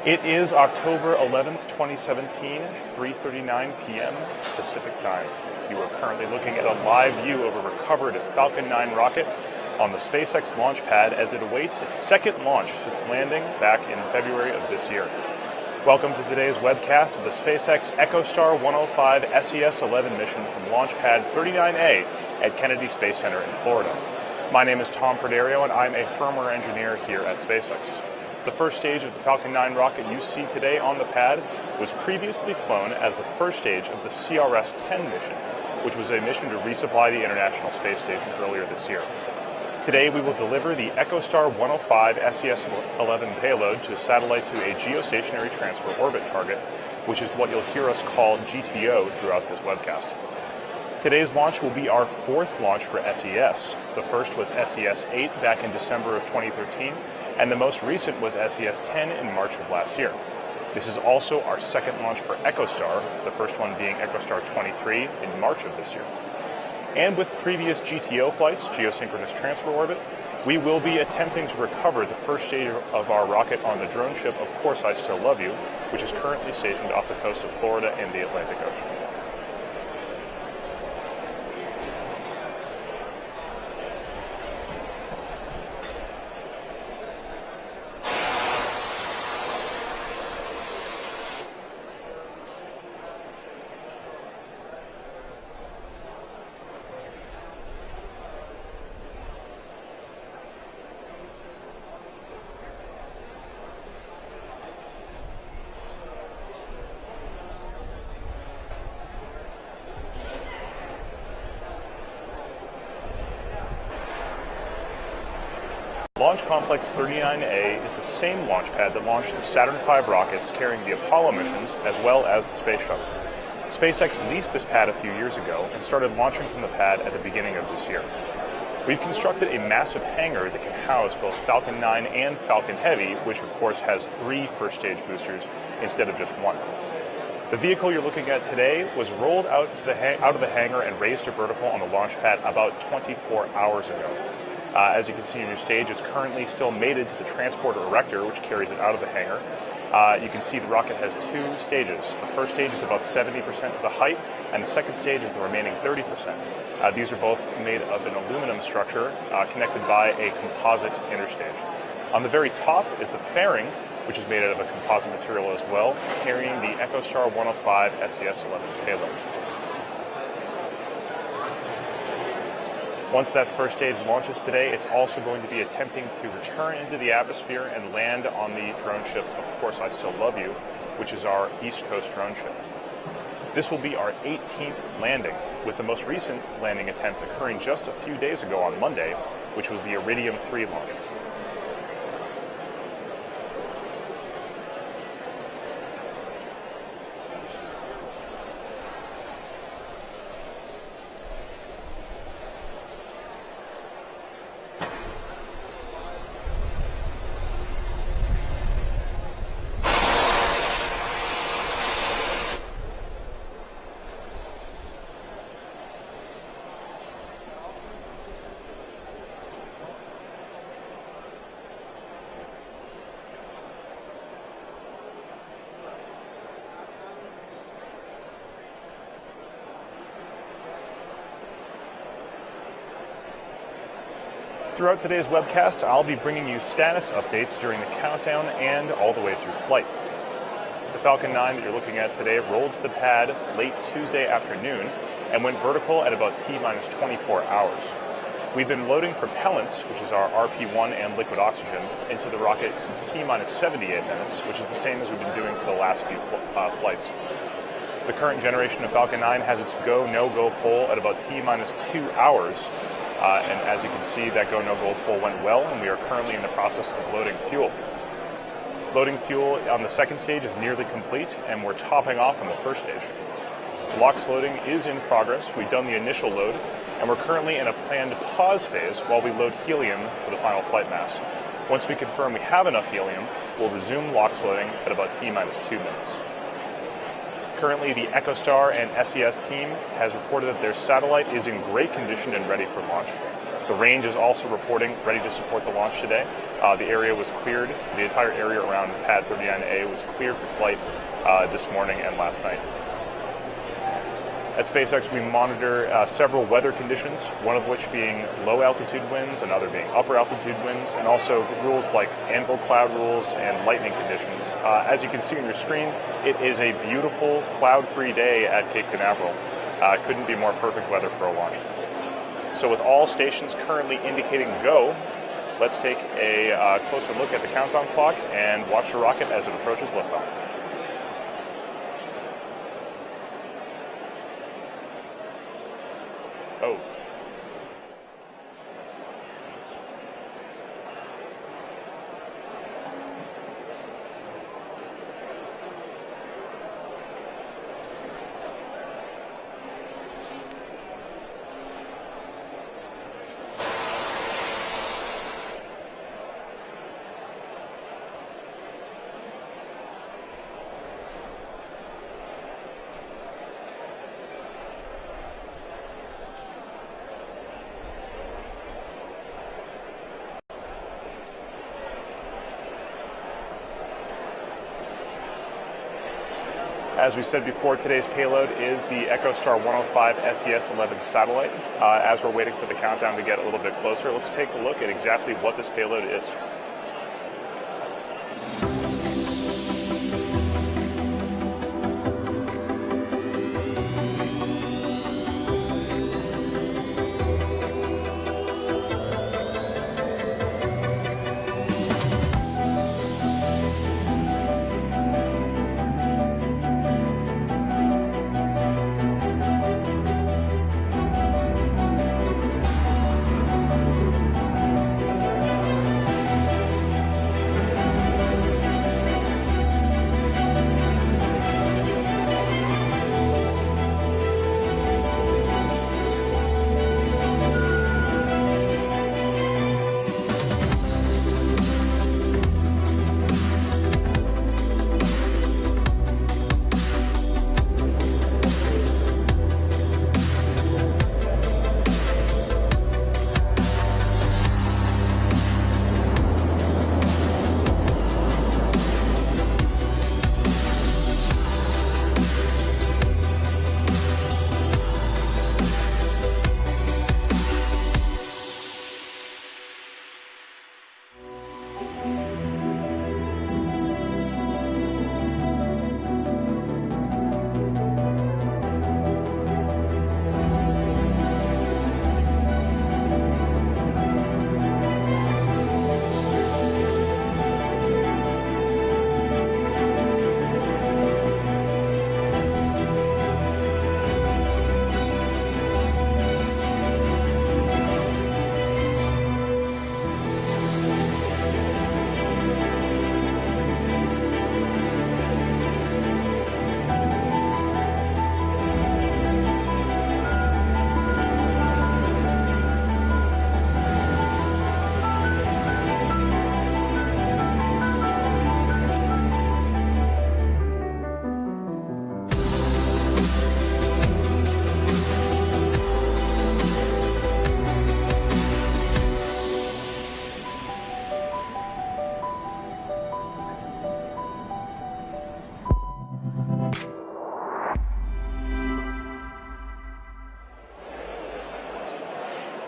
It is October 11th, 2017, 3:39 p.m. Pacific time. You are currently looking at a live view of a recovered Falcon 9 rocket on the SpaceX launch pad as it awaits its second launch since landing back in February of this year. Welcome to today's webcast of the SpaceX Echostar 105 SES-11 mission from Launch Pad 39A at Kennedy Space Center in Florida. My name is Tom Perdario and I'm a firmware engineer here at SpaceX. The first stage of the Falcon 9 rocket you see today on the pad was previously flown as the first stage of the CRS-10 mission, which was a mission to resupply the International Space Station earlier this year. Today we will deliver the Echostar 105 SES-11 payload to satellite to a geostationary transfer orbit target, which is what you'll hear us call GTO throughout this webcast. Today's launch will be our fourth launch for SES. The first was SES-8 back in December of 2013, and the most recent was SES-10 in March of last year. This is also our second launch for Echostar, the first one being Echostar 23 in March of this year. And with previous GTO flights, geosynchronous transfer orbit, we will be attempting to recover the first stage of our rocket on the drone ship Of Course I Still Love You, which is currently stationed off the coast of Florida in the Atlantic Ocean. Launch Complex 39A is the same launch pad that launched the Saturn V rockets carrying the Apollo missions as well as the Space Shuttle. SpaceX leased this pad a few years ago and started launching from the pad at the beginning of this year. We've constructed a massive hangar that can house both Falcon 9 and Falcon Heavy, which of course has 3 first-stage boosters instead of just 1. The vehicle you're looking at today was rolled out of the hangar and raised to vertical on the launch pad about 24 hours ago. As you can see in your stage, it's currently still mated to the transporter erector, which carries it out of the hangar. You can see the rocket has 2 stages. The first stage is about 70% of the height, and the second stage is the remaining 30%. These are both made of an aluminum structure connected by a composite interstage. On the very top is the fairing, which is made out of a composite material as well, carrying the Echostar 105 SES-11 payload. Once that first stage launches today, it's also going to be attempting to return into the atmosphere and land on the drone ship Of Course I Still Love You, which is our East Coast drone ship. This will be our 18th landing, with the most recent landing attempt occurring just a few days ago on Monday, which was the Iridium 3 launch. Throughout today's webcast, I'll be bringing you status updates during the countdown and all the way through flight. The Falcon 9 that you're looking at today rolled to the pad late Tuesday afternoon and went vertical at about T-minus 24 hours. We've been loading propellants, which is our RP-1 and liquid oxygen, into the rocket since T-minus 78 minutes, which is the same as we've been doing for the last few flights. The current generation of Falcon 9 has its go, no-go pull at about T-minus 2 hours. And as you can see, that go, no-go pull went well, and we are currently in the process of loading fuel. Loading fuel on the second stage is nearly complete, and we're topping off on the first stage. LOX loading is in progress. We've done the initial load, and we're currently in a planned pause phase while we load helium to the final flight mass. Once we confirm we have enough helium, we'll resume LOX loading at about T-minus 2 minutes. Currently, the Echostar and SES team has reported that their satellite is in great condition and ready for launch. The range is also reporting ready to support the launch today. The area was cleared, the entire area around Pad 39A was cleared for flight this morning and last night. At SpaceX, we monitor several weather conditions, one of which being low altitude winds, another being upper altitude winds, and also rules like anvil cloud rules and lightning conditions. As you can see on your screen, it is a beautiful cloud-free day at Cape Canaveral. Couldn't be more perfect weather for a launch. So with all stations currently indicating go, let's take a closer look at the countdown clock and watch the rocket as it approaches liftoff. Oh. As we said before, today's payload is the Echostar 105 SES-11 satellite. As we're waiting for the countdown to get a little bit closer, let's take a look at exactly what this payload is.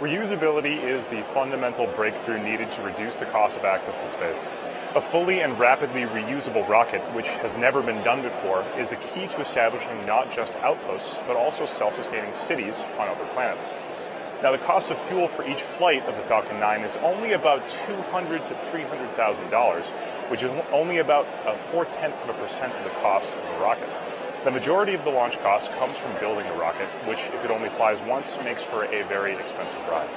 Reusability is the fundamental breakthrough needed to reduce the cost of access to space. A fully and rapidly reusable rocket, which has never been done before, is the key to establishing not just outposts, but also self-sustaining cities on other planets. Now, the cost of fuel for each flight of the Falcon 9 is only about $200,000 to $300,000, which is only about 0.4% of the cost of the rocket. The majority of the launch cost comes from building the rocket, which, if it only flies once, makes for a very expensive ride.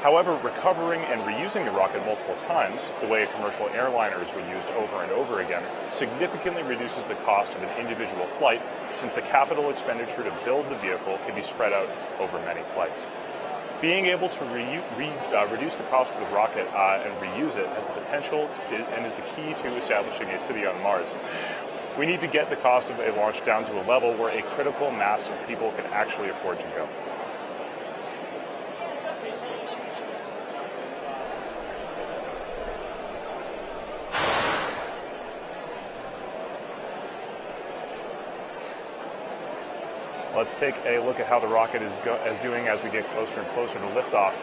However, recovering and reusing the rocket multiple times, the way a commercial airliner is reused over and over again, significantly reduces the cost of an individual flight, since the capital expenditure to build the vehicle can be spread out over many flights. Being able to reduce the cost of the rocket and reuse it has the potential and is the key to establishing a city on Mars. We need to get the cost of a launch down to a level where a critical mass of people can actually afford to go. Let's take a look at how the rocket is doing as we get closer and closer to liftoff.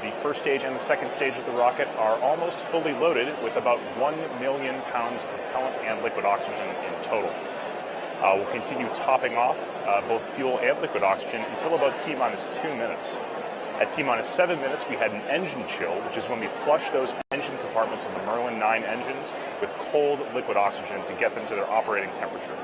The first stage and the second stage of the rocket are almost fully loaded with about 1 million pounds of propellant and liquid oxygen in total. We'll continue topping off both fuel and liquid oxygen until about T-minus 2 minutes. At T-minus 7 minutes, we had an engine chill, which is when we flush those engine compartments of the Merlin 9 engines with cold liquid oxygen to get them to their operating temperature.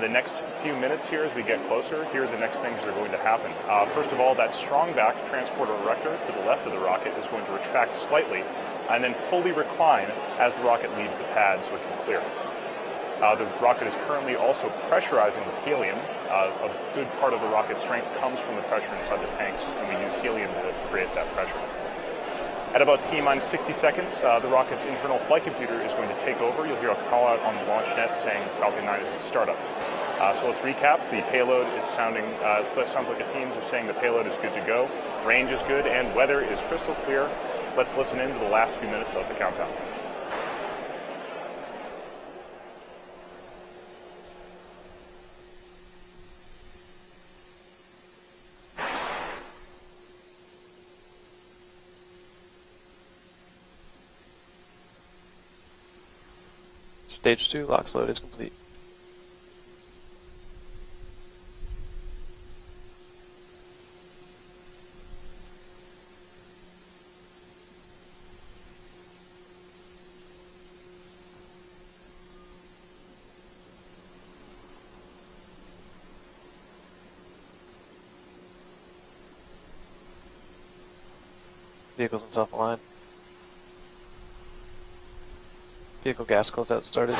The next few minutes here, as we get closer, here are the next things that are going to happen. First of all, that strong back transporter erector to the left of the rocket is going to retract slightly and then fully recline as the rocket leaves the pad so it can clear. The rocket is currently also pressurizing with helium. A good part of the rocket's strength comes from the pressure inside the tanks, and we use helium to create that pressure. At about T-minus 60 seconds, the rocket's internal flight computer is going to take over. You'll hear a call out on the launch net saying Falcon 9 is in startup. So let's recap. The payload is sounds like the teams are saying the payload is good to go, range is good, and weather is crystal clear. Let's listen in to the last few minutes of the countdown. Stage 2 LOX load is complete. Vehicles and self-align. Vehicle gas closeout started.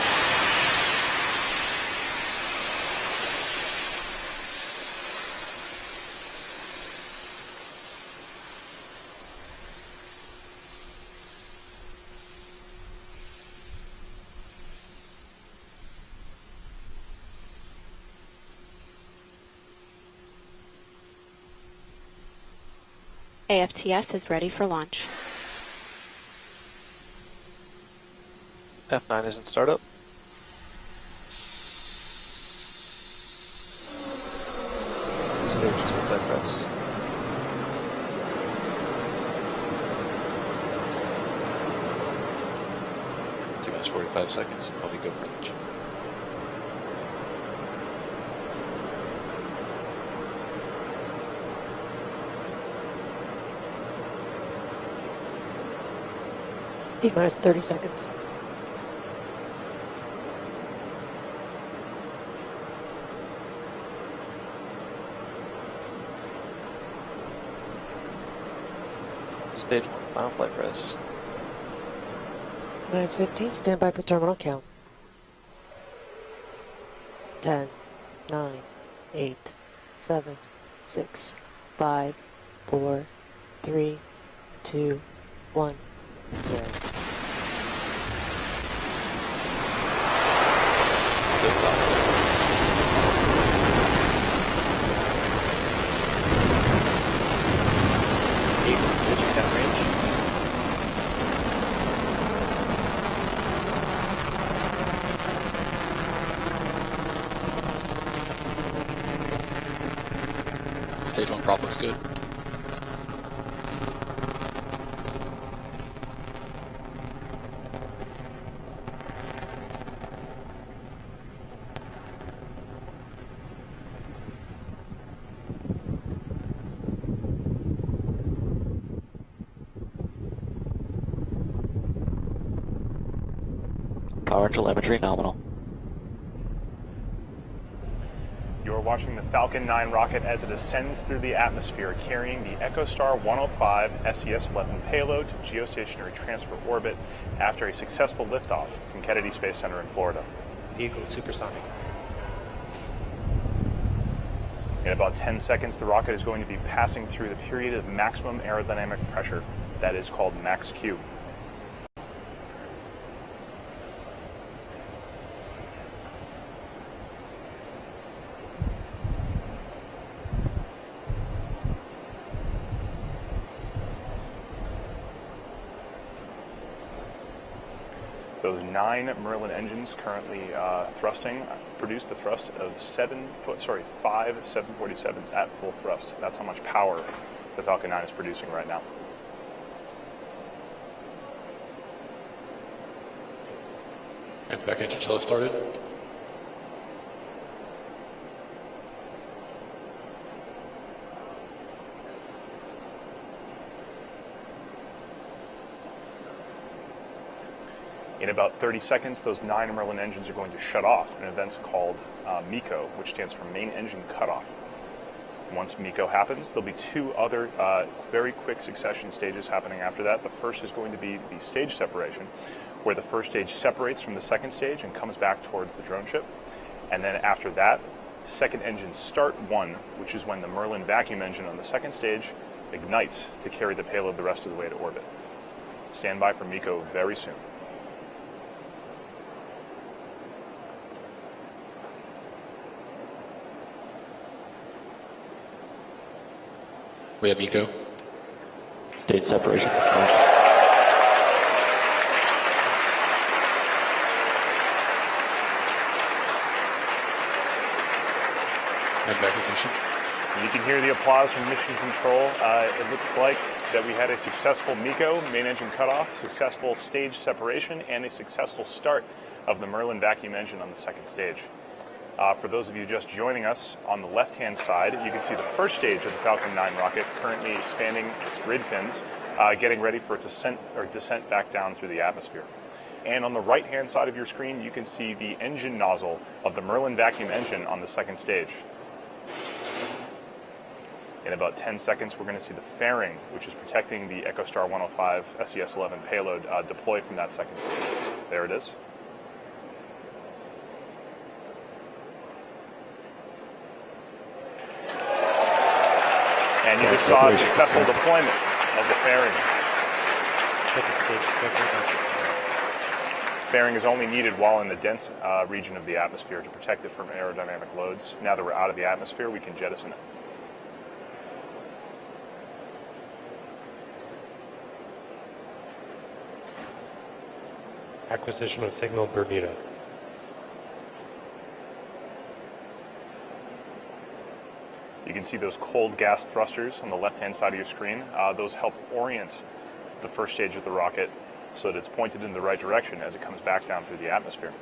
AFTS is ready for launch. F9 is in startup. Stage 2 flight press. T-minus 45 seconds, probably go for launch. T-minus 30 seconds. Stage 1 final flight press. Minus 15, stand by for terminal count. 10, 9, 8, 7, 6, 5, 4, 3, 2, 1, 0. Liftoff. Stage 1 prop looks good. Power telemetry nominal. You're watching the Falcon 9 rocket as it ascends through the atmosphere, carrying the Echostar 105 SES-11 payload to geostationary transfer orbit after a successful liftoff from Kennedy Space Center in Florida. Vehicle supersonic. In about 10 seconds, the rocket is going to be passing through the period of maximum aerodynamic pressure that is called max Q. Those 9 Merlin engines currently thrusting produce the thrust of five 747s at full thrust. That's how much power the Falcon 9 is producing right now. And back engine shell started. In about 30 seconds, those 9 Merlin engines are going to shut off in an event called MECO, which stands for Main Engine Cutoff. Once MECO happens, there'll be 2 other very quick succession stages happening after that. The first is going to be the stage separation, where the first stage separates from the second stage and comes back towards the drone ship. And then after that, second engine start 1, which is when the Merlin vacuum engine on the second stage ignites to carry the payload the rest of the way to orbit. Stand by for MECO very soon. We have MECO. Stage separation. And back ignition. You can hear the applause from Mission Control. It looks like that we had a successful MECO, main engine cutoff, successful stage separation, and a successful start of the Merlin vacuum engine on the second stage. For those of you just joining us, on the left-hand side, you can see the first stage of the Falcon 9 rocket currently expanding its grid fins, getting ready for its descent back down through the atmosphere. And on the right-hand side of your screen, you can see the engine nozzle of the Merlin vacuum engine on the second stage. In about 10 seconds, we're going to see the fairing, which is protecting the Echostar 105 SES-11 payload, deploy from that second stage. There it is. And you just saw a successful deployment of the fairing. Fairing is only needed while in the dense region of the atmosphere to protect it from aerodynamic loads. Now that we're out of the atmosphere, we can jettison it. Acquisition of signal Bermuda. You can see those cold gas thrusters on the left-hand side of your screen. Those help orient the first stage of the rocket so that it's pointed in the right direction as it comes back down through the atmosphere.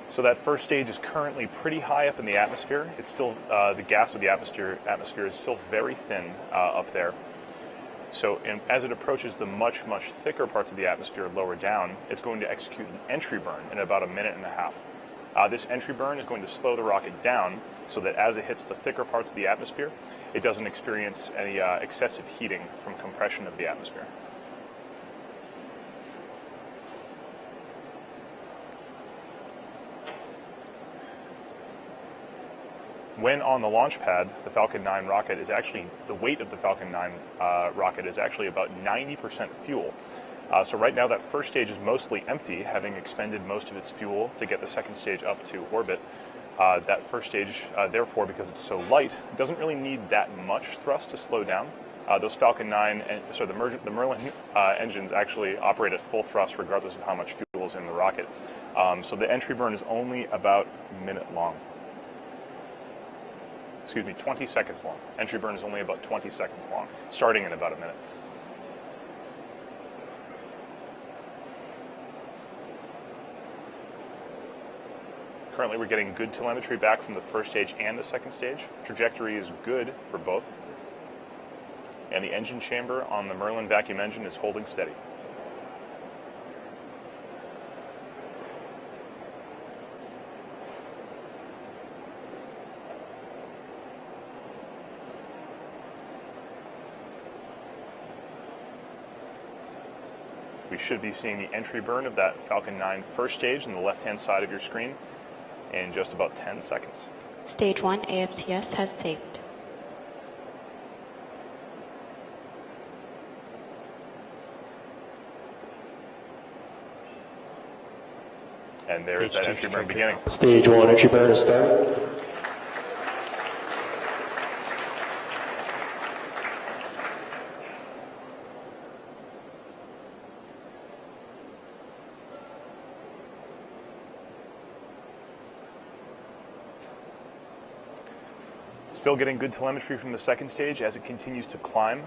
So that first stage is currently pretty high up in the atmosphere. It's still, the gas of the atmosphere is still very thin up there. So as it approaches the much thicker parts of the atmosphere lower down, it's going to execute an entry burn in about 1.5 minutes. This entry burn is going to slow the rocket down so that as it hits the thicker parts of the atmosphere, it doesn't experience any excessive heating from compression of the atmosphere. When on the launch pad, the Falcon 9 rocket is actually, the weight of the Falcon 9 rocket is actually about 90% fuel. So right now that first stage is mostly empty, having expended most of its fuel to get the second stage up to orbit. That first stage, therefore, because it's so light, doesn't really need that much thrust to slow down. Those Falcon 9, the Merlin engines actually operate at full thrust regardless of how much fuel is in the rocket. So the entry burn is only about a minute long. 20 seconds long. Entry burn is only about 20 seconds long, starting in about a minute. Currently, we're getting good telemetry back from the first stage and the second stage. Trajectory is good for both. And the engine chamber on the Merlin vacuum engine is holding steady. We should be seeing the entry burn of that Falcon 9 first stage on the left-hand side of your screen in just about 10 seconds. Stage 1 AFTS has saved. And there is that entry burn beginning. Stage 1 entry burn is started. Still getting good telemetry from the second stage as it continues to climb,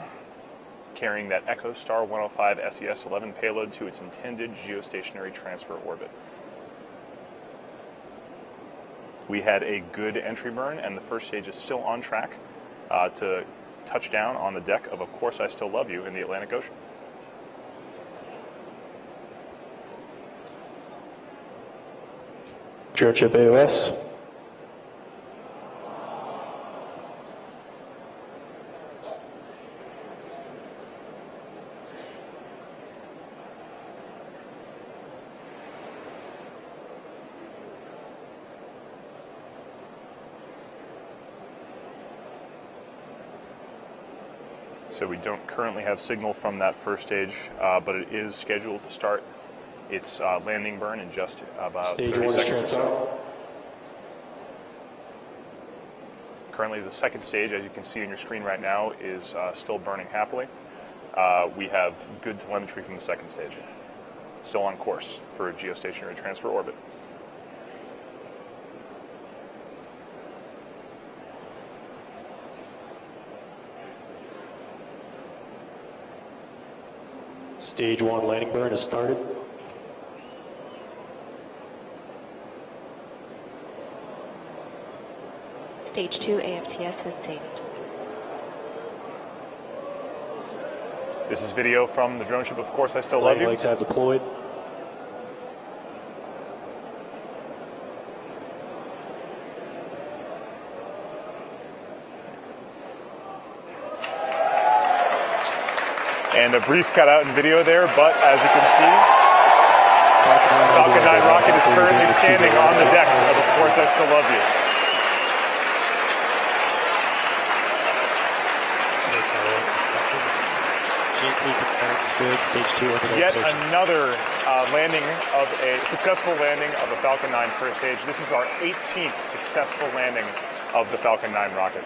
carrying that Echostar 105 SES-11 payload to its intended geostationary transfer orbit. We had a good entry burn, and the first stage is still on track to touch down on the deck of Course I Still Love You in the Atlantic Ocean. Drone ship AOS. So we don't currently have signal from that first stage, but it is scheduled to start its landing burn in just about Stage 30 1 is seconds. transferred. Currently the second stage, as you can see on your screen right now, is still burning happily. We have good telemetry from the second stage. Still on course for a geostationary transfer orbit. Stage 1 landing burn is started. Stage 2 AFTS has saved. This is video from the drone ship, Of Course I Still Love Landing You. legs have deployed. And a brief cutout in video there, but as you can see, Falcon 9 rocket is currently standing on the deck of Course I Still Love You. Yet another successful landing of a Falcon 9 first stage. This is our 18th successful landing of the Falcon 9 rocket.